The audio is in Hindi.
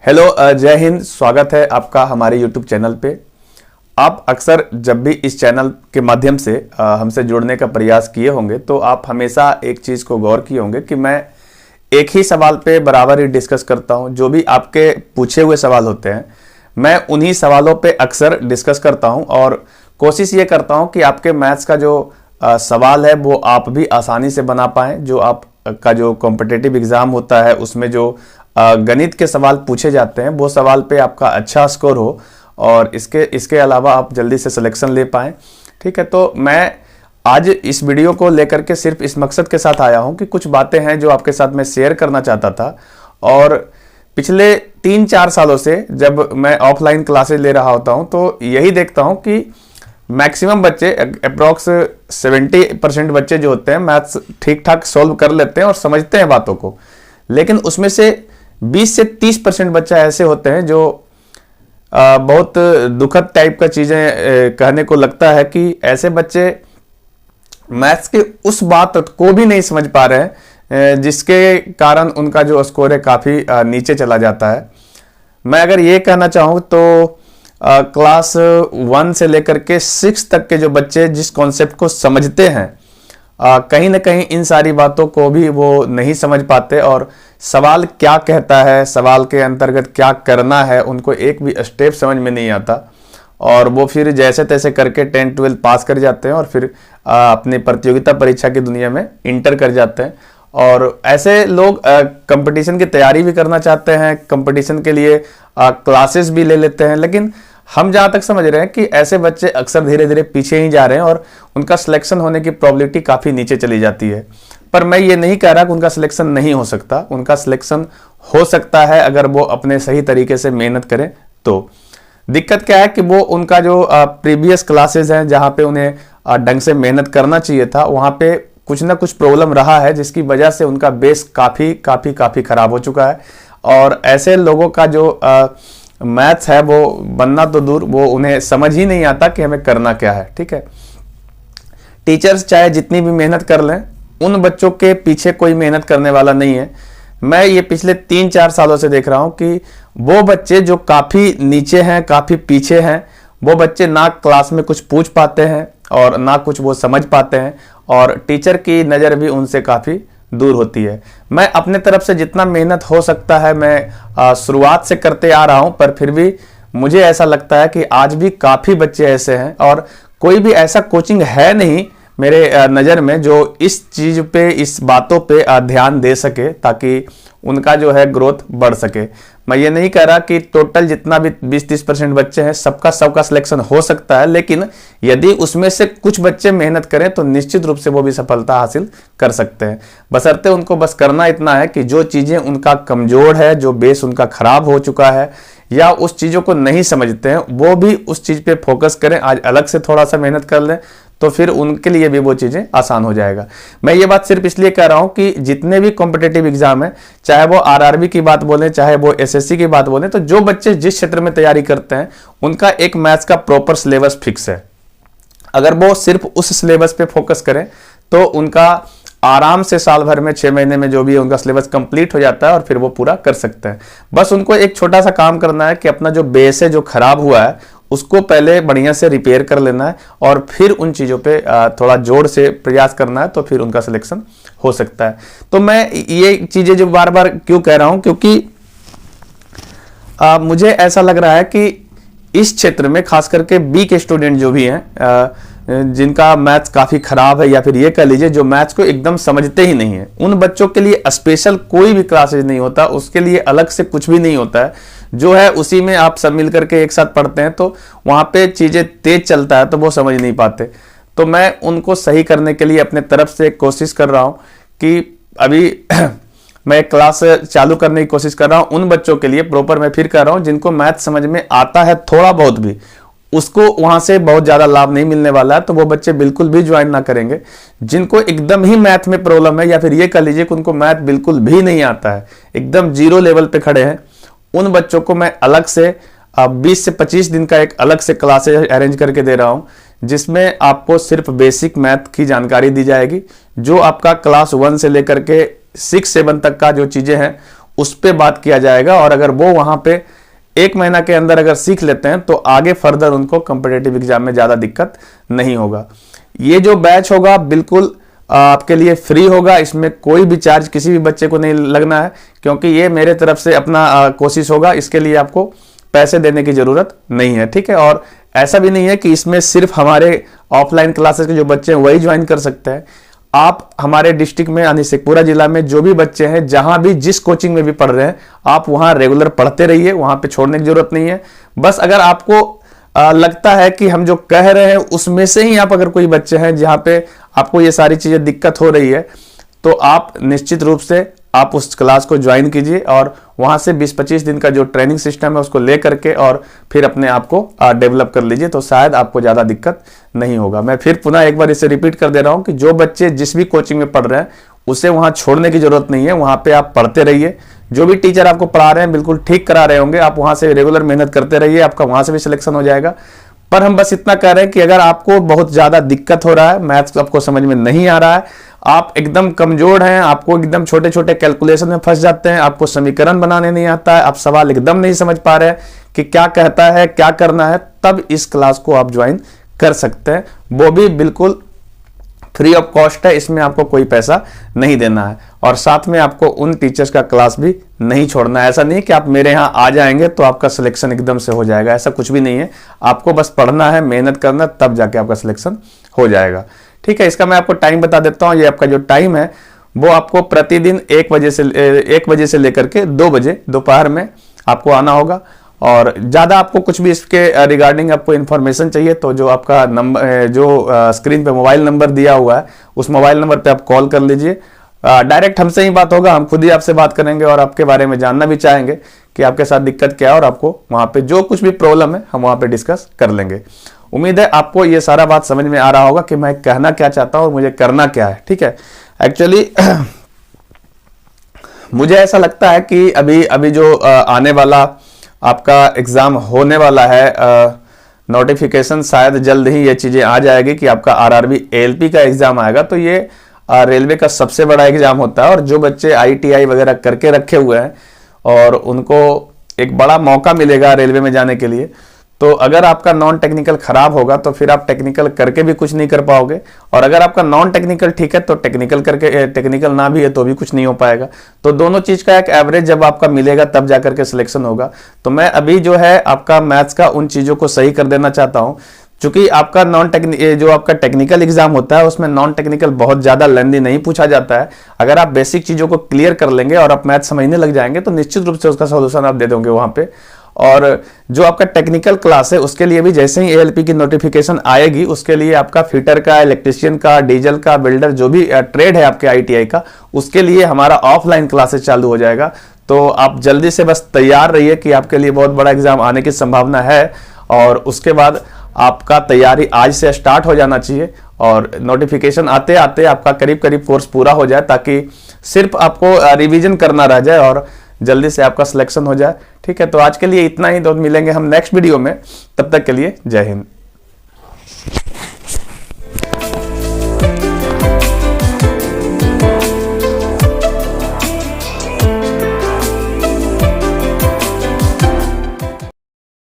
हेलो, जय हिंद। स्वागत है आपका हमारे यूट्यूब चैनल पे। आप अक्सर जब भी इस चैनल के माध्यम से हमसे जुड़ने का प्रयास किए होंगे तो आप हमेशा एक चीज़ को गौर किए होंगे कि मैं एक ही सवाल पे बराबर ही डिस्कस करता हूं। जो भी आपके पूछे हुए सवाल होते हैं मैं उन्हीं सवालों पे अक्सर डिस्कस करता हूं और कोशिश ये करता हूं कि आपके मैथ्स का जो सवाल है वो आप भी आसानी से बना पाएँ। जो आपका जो कॉम्पिटिटिव एग्ज़ाम होता है उसमें जो गणित के सवाल पूछे जाते हैं वो सवाल पे आपका अच्छा स्कोर हो और इसके अलावा आप जल्दी से सिलेक्शन ले पाएँ। ठीक है, तो मैं आज इस वीडियो को लेकर के सिर्फ इस मकसद के साथ आया हूं कि कुछ बातें हैं जो आपके साथ मैं शेयर करना चाहता था। और पिछले 3-4 सालों से जब मैं ऑफलाइन क्लासेज ले रहा होता हूं तो यही देखता हूं कि मैक्सिमम बच्चे अप्रॉक्स 70% बच्चे जो होते हैं मैथ्स ठीक ठाक सॉल्व कर लेते हैं और समझते हैं बातों को, लेकिन उसमें से 20 से 30% बच्चा ऐसे होते हैं जो बहुत दुखद टाइप का चीज़ें कहने को लगता है कि ऐसे बच्चे मैथ्स के उस बात को भी नहीं समझ पा रहे हैं जिसके कारण उनका जो स्कोर है काफ़ी नीचे चला जाता है। मैं अगर ये कहना चाहूँ तो क्लास 1 से लेकर के 6 तक के जो बच्चे जिस कॉन्सेप्ट को समझते हैं कहीं ना कहीं इन सारी बातों को भी वो नहीं समझ पाते और सवाल क्या कहता है, सवाल के अंतर्गत क्या करना है, उनको एक भी स्टेप समझ में नहीं आता और वो फिर जैसे तैसे करके 10-12 पास कर जाते हैं और फिर अपनी प्रतियोगिता परीक्षा की दुनिया में इंटर कर जाते हैं। और ऐसे लोग कंपटीशन की तैयारी भी करना चाहते हैं, कंपटीशन के लिए क्लासेस भी ले लेते हैं, लेकिन हम जहाँ तक समझ रहे हैं कि ऐसे बच्चे अक्सर धीरे धीरे पीछे ही जा रहे हैं और उनका सिलेक्शन होने की प्रोबेबिलिटी काफ़ी नीचे चली जाती है। पर मैं ये नहीं कह रहा कि उनका सिलेक्शन नहीं हो सकता, उनका सिलेक्शन हो सकता है अगर वो अपने सही तरीके से मेहनत करें। तो दिक्कत क्या है कि वो उनका जो प्रीवियस क्लासेस हैं जहाँ पे उन्हें ढंग से मेहनत करना चाहिए था वहाँ पे कुछ ना कुछ प्रॉब्लम रहा है जिसकी वजह से उनका बेस काफ़ी खराब हो चुका है। और ऐसे लोगों का जो मैथ्स है वो बनना तो दूर, वो उन्हें समझ ही नहीं आता कि हमें करना क्या है। ठीक है, टीचर्स चाहे जितनी भी मेहनत कर लें उन बच्चों के पीछे कोई मेहनत करने वाला नहीं है। मैं ये पिछले 3-4 सालों से देख रहा हूं कि वो बच्चे जो काफ़ी नीचे हैं, काफ़ी पीछे हैं, वो बच्चे ना क्लास में कुछ पूछ पाते हैं और ना कुछ वो समझ पाते हैं और टीचर की नज़र भी उनसे काफ़ी दूर होती है। मैं अपने तरफ से जितना मेहनत हो सकता है मैं शुरुआत से करते आ रहा हूं, पर फिर भी मुझे ऐसा लगता है कि आज भी काफ़ी बच्चे ऐसे हैं और कोई भी ऐसा कोचिंग है नहीं मेरे नज़र में जो इस चीज़ पे, इस बातों पे ध्यान दे सके ताकि उनका जो है ग्रोथ बढ़ सके। मैं ये नहीं कह रहा कि टोटल जितना भी 20-30% बच्चे हैं सबका सिलेक्शन हो सकता है, लेकिन यदि उसमें से कुछ बच्चे मेहनत करें तो निश्चित रूप से वो भी सफलता हासिल कर सकते हैं। बशर्ते उनको बस करना इतना है कि जो चीज़ें उनका कमज़ोर है, जो बेस उनका ख़राब हो चुका है या उस चीज़ों को नहीं समझते हैं, वो भी उस चीज़ पे फोकस करें, आज अलग से थोड़ा सा मेहनत कर लें तो फिर उनके लिए भी वो चीज़ें आसान हो जाएगा। मैं ये बात सिर्फ इसलिए कह रहा हूँ कि जितने भी कॉम्पिटिटिव एग्जाम है, चाहे वो आरआरबी की बात बोलें, चाहे वो एसएससी की बात बोलें, तो जो बच्चे जिस क्षेत्र में तैयारी करते हैं उनका एक मैथ्स का प्रॉपर सिलेबस फिक्स है। अगर वो सिर्फ उस सिलेबस पे फोकस करें तो उनका आराम से साल भर में 6 महीने में जो भी है उनका सिलेबस कंप्लीट हो जाता है और फिर वो पूरा कर सकते हैं। बस उनको एक छोटा सा काम करना है कि अपना जो बेस है, जो खराब हुआ है, उसको पहले बढ़िया से रिपेयर कर लेना है और फिर उन चीज़ों पे थोड़ा जोर से प्रयास करना है तो फिर उनका सिलेक्शन हो सकता है। तो मैं ये चीज़ें जो बार बार क्यों कह रहा हूँ, क्योंकि मुझे ऐसा लग रहा है कि इस क्षेत्र में खास करके बी के स्टूडेंट जो भी हैं जिनका मैथ्स काफ़ी ख़राब है या फिर ये कह लीजिए जो मैथ्स को एकदम समझते ही नहीं है, उन बच्चों के लिए स्पेशल कोई भी क्लासेज नहीं होता, उसके लिए अलग से कुछ भी नहीं होता है। जो है उसी में आप सब मिल करके एक साथ पढ़ते हैं तो वहाँ पे चीज़ें तेज चलता है तो वो समझ नहीं पाते। तो मैं उनको सही करने के लिए अपने तरफ से कोशिश कर रहा हूँ कि अभी मैं क्लास चालू करने की कोशिश कर रहा हूँ उन बच्चों के लिए प्रॉपर। मैं फिर कह रहा हूँ जिनको मैथ समझ में आता है थोड़ा बहुत भी, उसको वहाँ से बहुत ज़्यादा लाभ नहीं मिलने वाला है, तो वो बच्चे बिल्कुल भी ज्वाइन ना करेंगे। जिनको एकदम ही मैथ में प्रॉब्लम है या फिर ये कह लीजिए कि उनको मैथ बिल्कुल भी नहीं आता है, एकदम जीरो लेवल पे खड़े हैं, उन बच्चों को मैं अलग से 20 से 25 दिन का एक अलग से क्लासेज अरेंज करके दे रहा हूँ जिसमें आपको सिर्फ बेसिक मैथ की जानकारी दी जाएगी। जो आपका क्लास 1 से लेकर के 6-7 तक का जो चीज़ें हैं उस पर बात किया जाएगा। और अगर वो वहां पे 1 महीना के अंदर अगर सीख लेते हैं तो आगे फर्दर उनको कॉम्पिटिटिव एग्जाम में ज़्यादा दिक्कत नहीं होगा। ये जो बैच होगा बिल्कुल आपके लिए फ्री होगा, इसमें कोई भी चार्ज किसी भी बच्चे को नहीं लगना है, क्योंकि ये मेरे तरफ से अपना कोशिश होगा, इसके लिए आपको पैसे देने की ज़रूरत नहीं है, ठीक है। और ऐसा भी नहीं है कि इसमें सिर्फ हमारे ऑफलाइन क्लासेस के जो बच्चे हैं वही ज्वाइन कर सकते हैं। आप हमारे डिस्ट्रिक्ट में यानी शेखपुरा जिला में जो भी बच्चे हैं, जहां भी जिस कोचिंग में भी पढ़ रहे हैं, आप वहां रेगुलर पढ़ते रहिए, वहां पे छोड़ने की जरूरत नहीं है। बस अगर आपको लगता है कि हम जो कह रहे हैं उसमें से ही आप अगर कोई बच्चे हैं जहां पे आपको ये सारी चीजें दिक्कत हो रही है, तो आप निश्चित रूप से आप उस क्लास को ज्वाइन कीजिए और वहां से 20-25 दिन का जो ट्रेनिंग सिस्टम है उसको ले करके और फिर अपने आप को डेवलप कर लीजिए, तो शायद आपको ज़्यादा दिक्कत नहीं होगा। मैं फिर पुनः एक बार इसे रिपीट कर दे रहा हूं कि जो बच्चे जिस भी कोचिंग में पढ़ रहे हैं उसे वहां छोड़ने की जरूरत नहीं है, वहां पे आप पढ़ते रहिए। जो भी टीचर आपको पढ़ा रहे हैं बिल्कुल ठीक करा रहे होंगे, आप वहां से रेगुलर मेहनत करते रहिए, आपका वहां से भी सिलेक्शन हो जाएगा। पर हम बस इतना कह रहे हैं कि अगर आपको बहुत ज्यादा दिक्कत हो रहा है, मैथ्स आपको समझ में नहीं आ रहा है, आप एकदम कमजोर हैं, आपको एकदम छोटे छोटे कैलकुलेशन में फंस जाते हैं, आपको समीकरण बनाने नहीं आता है, आप सवाल एकदम नहीं समझ पा रहे हैं कि क्या कहता है, क्या करना है, तब इस क्लास को आप ज्वाइन कर सकते हैं। वो भी बिल्कुल फ्री ऑफ कॉस्ट है, इसमें आपको कोई पैसा नहीं देना है और साथ में आपको उन टीचर्स का क्लास भी नहीं छोड़ना है। ऐसा नहीं कि आप मेरे यहाँ आ जाएंगे तो आपका सिलेक्शन एकदम से हो जाएगा, ऐसा कुछ भी नहीं है। आपको बस पढ़ना है, मेहनत करना, तब जाके आपका सिलेक्शन हो जाएगा, ठीक है। इसका मैं आपको टाइम बता देता हूँ। ये आपका जो टाइम है वो आपको प्रतिदिन 1 बजे से लेकर के 2 बजे दोपहर में आपको आना होगा। और ज़्यादा आपको कुछ भी इसके रिगार्डिंग आपको इन्फॉर्मेशन चाहिए तो जो आपका नंबर, जो स्क्रीन पे मोबाइल नंबर दिया हुआ है, उस मोबाइल नंबर पे आप कॉल कर लीजिए। डायरेक्ट हमसे ही बात होगा, हम खुद ही आपसे बात करेंगे और आपके बारे में जानना भी चाहेंगे कि आपके साथ दिक्कत क्या है, और आपको वहाँ पे जो कुछ भी प्रॉब्लम है हम वहाँ पे डिस्कस कर लेंगे। उम्मीद है आपको ये सारा बात समझ में आ रहा होगा कि मैं कहना क्या चाहता हूँ और मुझे करना क्या है, ठीक है। एक्चुअली मुझे ऐसा लगता है कि अभी जो आने वाला आपका एग्जाम होने वाला है, नोटिफिकेशन शायद जल्द ही ये चीजें आ जाएगी कि आपका आरआरबी एएलपी का एग्जाम आएगा। तो ये रेलवे का सबसे बड़ा एग्जाम होता है और जो बच्चे आईटीआई वगैरह करके रखे हुए हैं और उनको एक बड़ा मौका मिलेगा रेलवे में जाने के लिए, तो अगर आपका नॉन टेक्निकल खराब होगा तो फिर आप टेक्निकल करके भी कुछ नहीं कर पाओगे, और अगर आपका नॉन टेक्निकल ठीक है तो टेक्निकल करके, टेक्निकल ना भी है तो भी कुछ नहीं हो पाएगा। तो दोनों चीज का एक एवरेज जब आपका मिलेगा तब जाकर के सिलेक्शन होगा। तो मैं अभी जो है आपका मैथ्स का उन चीजों को सही कर देना चाहता हूं, क्योंकि आपका जो आपका टेक्निकल एग्जाम होता है उसमें नॉन टेक्निकल बहुत ज्यादा लेंदी नहीं पूछा जाता है। अगर आप बेसिक चीजों को क्लियर कर लेंगे और आप मैथ समझने लग जाएंगे तो निश्चित रूप से उसका सोल्यूशन आप दे दोगे वहां पे। और जो आपका टेक्निकल क्लास है उसके लिए भी जैसे ही एएलपी की नोटिफिकेशन आएगी, उसके लिए आपका फिटर का, इलेक्ट्रिशियन का, डीजल का, बिल्डर, जो भी ट्रेड है आपके आईटीआई का, उसके लिए हमारा ऑफलाइन क्लासेस चालू हो जाएगा। तो आप जल्दी से बस तैयार रहिए कि आपके लिए बहुत बड़ा एग्जाम आने की संभावना है, और उसके बाद आपका तैयारी आज से स्टार्ट हो जाना चाहिए और नोटिफिकेशन आते आते आपका करीब करीब कोर्स पूरा हो जाए, ताकि सिर्फ आपको रिवीजन करना रह जाए और जल्दी से आपका सिलेक्शन हो जाए, ठीक है। तो आज के लिए इतना ही, तो मिलेंगे हम नेक्स्ट वीडियो में, तब तक के लिए जय हिंद।